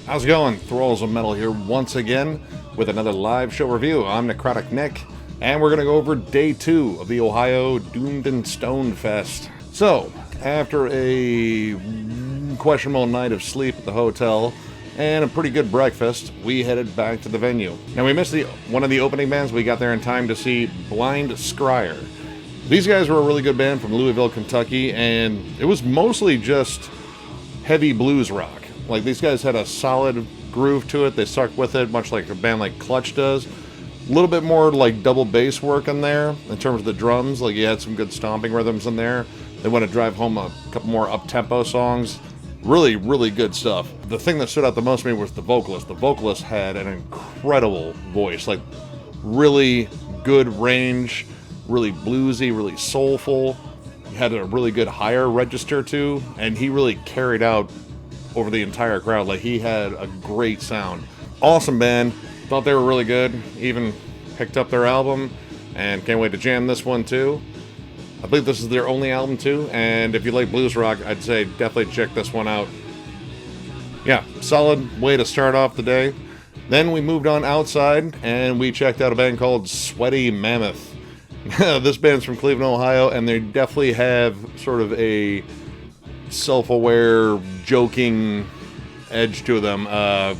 How's it going? Thralls of Metal here once again with another live show review. I'm Necrotic Nick, and we're going to go over day 2 of the Ohio Doomed and Stoned Fest. So, after a questionable night of sleep at the hotel and a pretty good breakfast, we headed back to the venue. Now, we missed one of the opening bands. We got there in time to see Blind Scryer. These guys were a really good band from Louisville, Kentucky, and it was mostly just heavy blues rock. Like, these guys had a solid groove to it. They stuck with it, much like a band like Clutch does. A little bit more like double bass work in there in terms of the drums. Like, you had some good stomping rhythms in there. They want to drive home a couple more up-tempo songs. Really, really good stuff. The thing that stood out the most to me was the vocalist. The vocalist had an incredible voice. Like, really good range, really bluesy, really soulful. He had a really good higher register, too. And he really carried out over the entire crowd. Like, he had a great sound. Awesome band. Thought they were really good. Even picked up their album and can't wait to jam this one too. I believe this is their only album too, and if you like blues rock, I'd say definitely check this one out. Yeah, solid way to start off the day. Then we moved on outside and we checked out a band called Sweaty Mammoth. This band's from Cleveland, Ohio, and they definitely have sort of a self-aware, joking edge to them.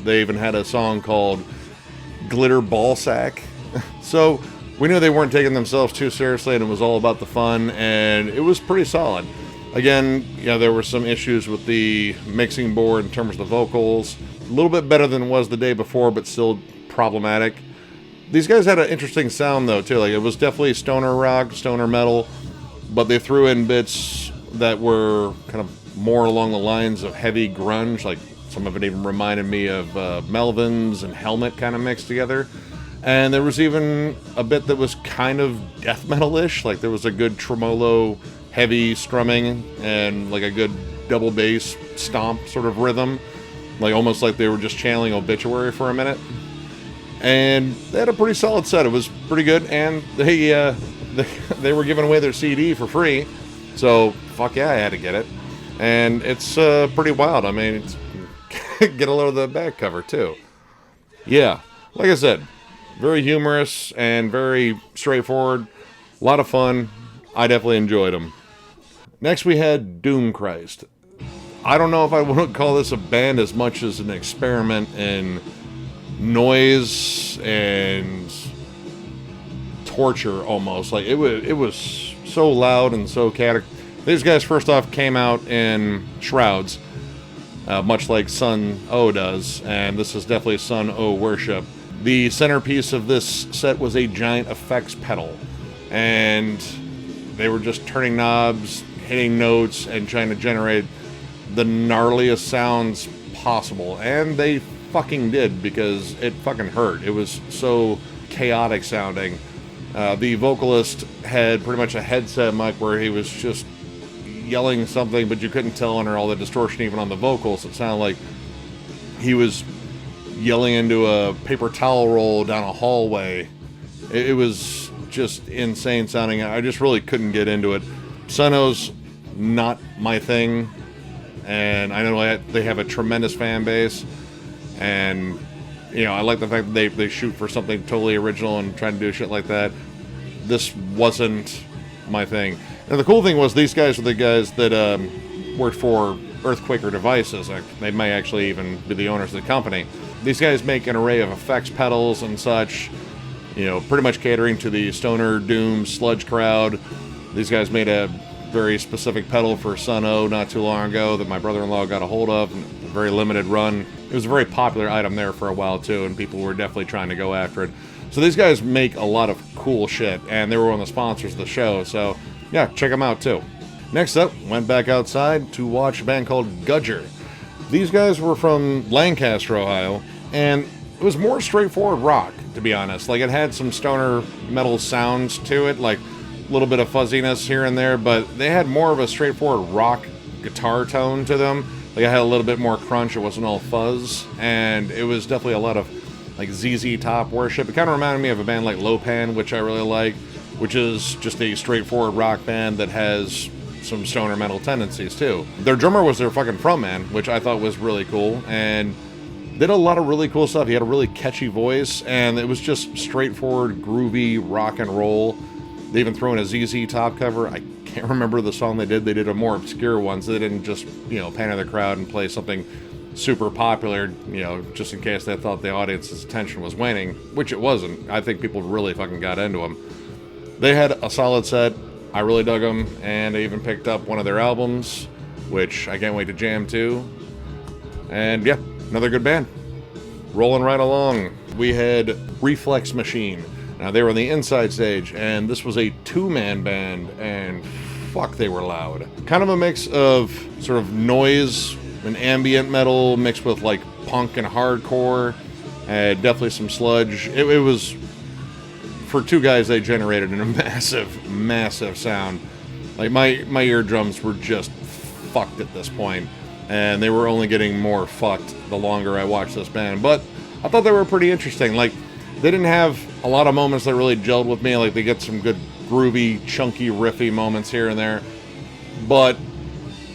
They even had a song called Glitter Ball Sack. So we knew they weren't taking themselves too seriously, and it was all about the fun, and it was pretty solid. Again, yeah, there were some issues with the mixing board in terms of the vocals. A little bit better than it was the day before, but still problematic. These guys had an interesting sound, though, too. Like, it was definitely stoner rock, stoner metal, but they threw in bits that were kind of more along the lines of heavy grunge. Like, some of it even reminded me of Melvins and Helmet kind of mixed together. And there was even a bit that was kind of death metal-ish. Like, there was a good tremolo, heavy strumming, and like a good double bass stomp sort of rhythm. Like, almost like they were just channeling Obituary for a minute. And they had a pretty solid set. It was pretty good, and they were giving away their CD for free. So, fuck yeah, I had to get it. And it's pretty wild. I mean, get a load of the back cover, too. Yeah, like I said, very humorous and very straightforward. A lot of fun. I definitely enjoyed them. Next, we had Doomstress. I don't know if I want to call this a band as much as an experiment in noise and torture, almost. Like, it was so loud and so chaotic. These guys, first off, came out in shrouds, much like Sun O does, and this is definitely Sun O worship. The centerpiece of this set was a giant effects pedal, and they were just turning knobs, hitting notes, and trying to generate the gnarliest sounds possible. And they fucking did, because it fucking hurt. It was so chaotic sounding. The vocalist had pretty much a headset mic where he was just yelling something, but you couldn't tell under all the distortion even on the vocals. It sounded like he was yelling into a paper towel roll down a hallway. It was just insane sounding. I just really couldn't get into it. Sun-O's not my thing, and I know they have a tremendous fan base, and you know, I like the fact that they shoot for something totally original and try to do shit like that. This wasn't my thing. And the cool thing was, these guys were the guys that worked for Earthquaker Devices. They may actually even be the owners of the company. These guys make an array of effects pedals and such, you know, pretty much catering to the stoner, doom, sludge crowd. These guys made a very specific pedal for Sun-O not too long ago that my brother-in-law got a hold of, in a very limited run. It was a very popular item there for a while too, and people were definitely trying to go after it. So these guys make a lot of cool shit, and they were one of the sponsors of the show, so yeah, check them out too. Next up, went back outside to watch a band called Gudger. These guys were from Lancaster, Ohio, and it was more straightforward rock, to be honest. Like, it had some stoner metal sounds to it, like a little bit of fuzziness here and there, but they had more of a straightforward rock guitar tone to them. Like, it had a little bit more crunch. It wasn't all fuzz, and it was definitely a lot of like ZZ Top worship. It kind of reminded me of a band like Lopan, which I really like, which is just a straightforward rock band that has some stoner metal tendencies too. Their drummer was their fucking frontman, which I thought was really cool, and Did a lot of really cool stuff. He had a really catchy voice, and it was just straightforward, groovy rock and roll. They even threw in a ZZ Top cover. I can't remember the song they did. They did a more obscure one, so they didn't just, you know, pander the crowd and play something super popular, you know, just in case they thought the audience's attention was waning, which it wasn't. I think people really fucking got into them. They had a solid set. I really dug them, and I even picked up one of their albums, which I can't wait to jam to. And yeah, another good band. Rolling right along, we had Reflex Machine. Now, they were on the inside stage, and this was a two-man band, and fuck, they were loud. Kind of a mix of sort of noise and ambient metal mixed with, like, punk and hardcore. Definitely some sludge. It was, for two guys, they generated a massive, massive sound. Like, my eardrums were just fucked at this point, and they were only getting more fucked the longer I watched this band. But I thought they were pretty interesting. Like, they didn't have a lot of moments that really gelled with me. Like, they get some good groovy, chunky, riffy moments here and there, but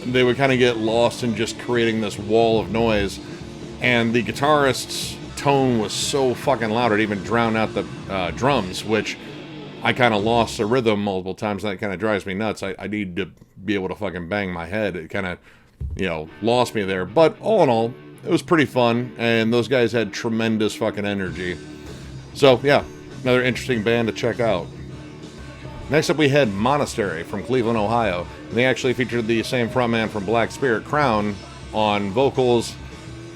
they would kind of get lost in just creating this wall of noise. And the guitarist's tone was so fucking loud it even drowned out the drums, which I kind of lost the rhythm multiple times, and that kind of drives me nuts. I need to be able to fucking bang my head. It kind of, you know, lost me there. But all in all, it was pretty fun, and those guys had tremendous fucking energy. So, yeah, another interesting band to check out. Next up, we had Monastery from Cleveland, Ohio. And they actually featured the same frontman from Black Spirit, Crown, on vocals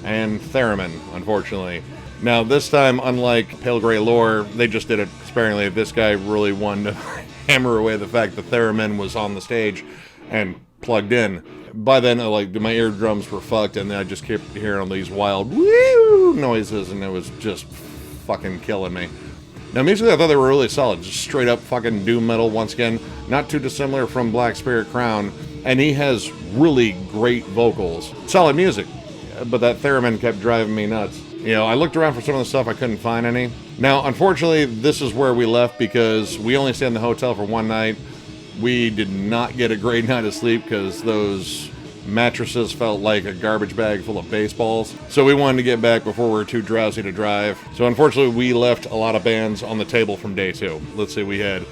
and theremin, unfortunately. Now, this time, unlike Pale Grey Lore, they just did it sparingly. This guy really wanted to hammer away the fact that theremin was on the stage and plugged in. By then, like, my eardrums were fucked, and then I just kept hearing all these wild woo noises, and it was just fucking killing me. Now, musically, I thought they were really solid. Just straight up fucking doom metal once again. Not too dissimilar from Black Spirit Crown. And he has really great vocals. Solid music. But that theremin kept driving me nuts. You know, I looked around for some of the stuff, I couldn't find any. Now, unfortunately, this is where we left because we only stayed in the hotel for one night. We did not get a great night of sleep because those mattresses felt like a garbage bag full of baseballs. So we wanted to get back before we were too drowsy to drive. So unfortunately, we left a lot of bands on the table from day two. Let's see, we had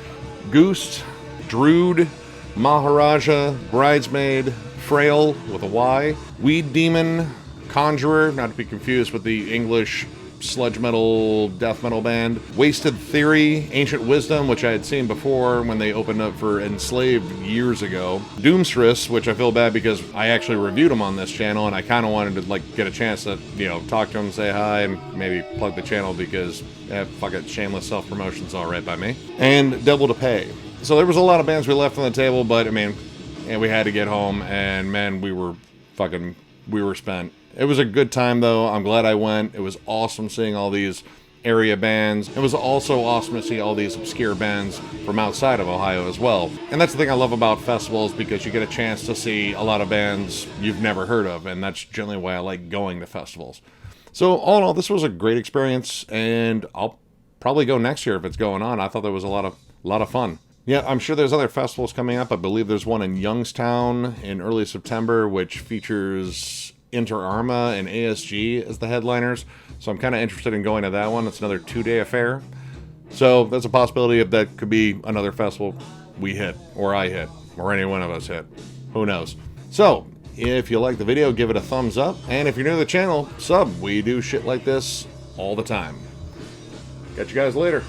Goosed, Drude, Maharaja, Bridesmaid, Frayle with a Y, Weed Demon, Conjurer, not to be confused with the English sludge metal, death metal band, Wasted Theory, Ancient Wisdom, which I had seen before when they opened up for Enslaved years ago, Doomstress, which I feel bad because I actually reviewed them on this channel, and I kind of wanted to, like, get a chance to, you know, talk to them, say hi, and maybe plug the channel because, fuck it, shameless self-promotion's all right by me, and Devil to Pay. So there was a lot of bands we left on the table, but, I mean, and we had to get home, and, man, we were spent. It was a good time, though. I'm glad I went. It was awesome seeing all these area bands. It was also awesome to see all these obscure bands from outside of Ohio as well. And that's the thing I love about festivals, because you get a chance to see a lot of bands you've never heard of, and that's generally why I like going to festivals. So all in all, this was a great experience, and I'll probably go next year if it's going on. I thought there was a lot of fun. Yeah, I'm sure there's other festivals coming up. I believe there's one in Youngstown in early September, which features Inter Arma and ASG as the headliners. So I'm kind of interested in going to that one. It's another 2-day affair. So there's a possibility of that could be another festival we hit, or I hit, or any one of us hit. Who knows? So if you like the video, give it a thumbs up. And if you're new to the channel, sub. We do shit like this all the time. Catch you guys later.